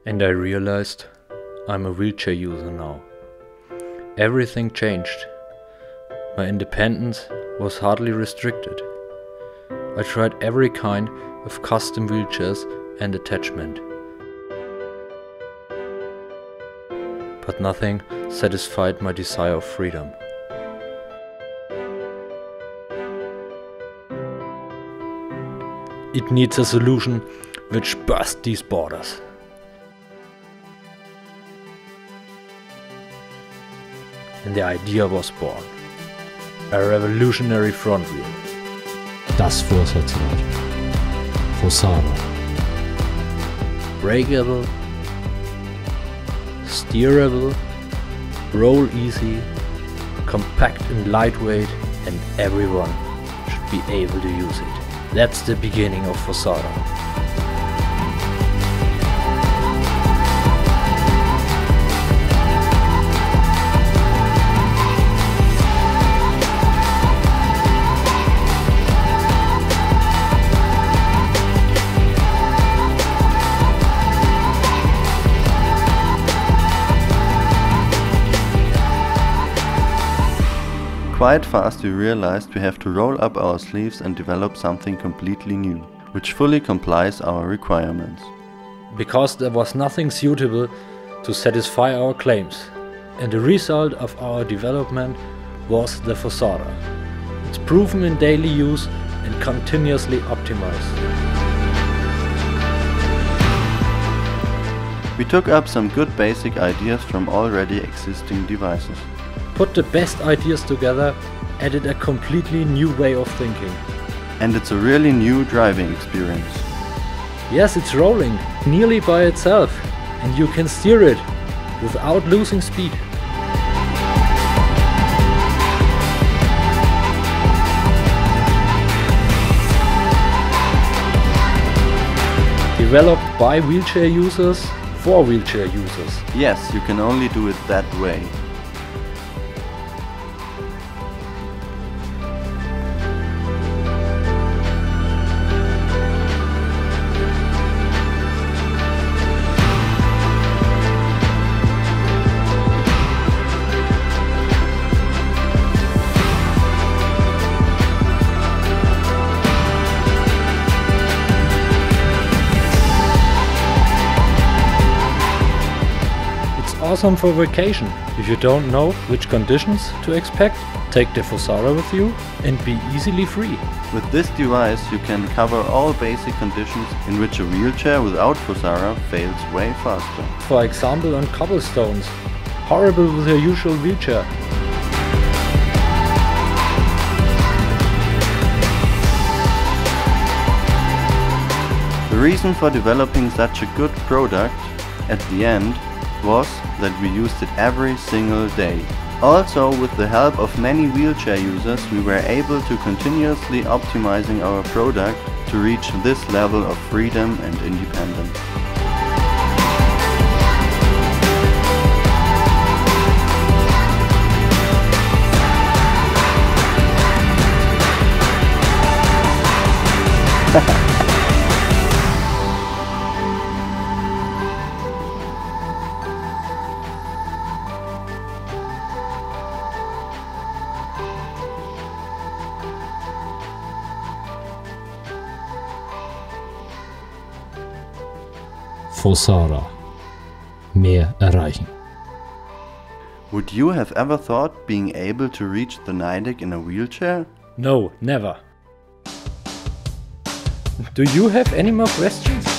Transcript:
And I realized I'm a wheelchair user now. Everything changed. My independence was hardly restricted. I tried every kind of custom wheelchairs and attachment. But nothing satisfied my desire of freedom. It needs a solution which bursts these borders. And the idea was born. A revolutionary front wheel. Das Vorsatzrad. Vosara. Breakable, steerable, roll easy, compact and lightweight, and everyone should be able to use it. That's the beginning of Vosara. Quite fast we realized we have to roll up our sleeves and develop something completely new, which fully complies our requirements. Because there was nothing suitable to satisfy our claims, and the result of our development was the Vosara. It's proven in daily use and continuously optimized. We took up some good basic ideas from already existing devices. Put the best ideas together, added a completely new way of thinking. And it's a really new driving experience. Yes, it's rolling nearly by itself, and you can steer it without losing speed. Developed by wheelchair users for wheelchair users. Yes, you can only do it that way. Awesome for vacation. If you don't know which conditions to expect, take the Vosara with you and be easily free. With this device you can cover all basic conditions in which a wheelchair without Vosara fails way faster. For example on cobblestones. Horrible with your usual wheelchair. The reason for developing such a good product at the end was that we used it every single day. Also, with the help of many wheelchair users, we were able to continuously optimizing our product to reach this level of freedom and independence. Vosara. Mehr erreichen. Would you have ever thought being able to reach the Nidec in a wheelchair? No, never. Do you have any more questions?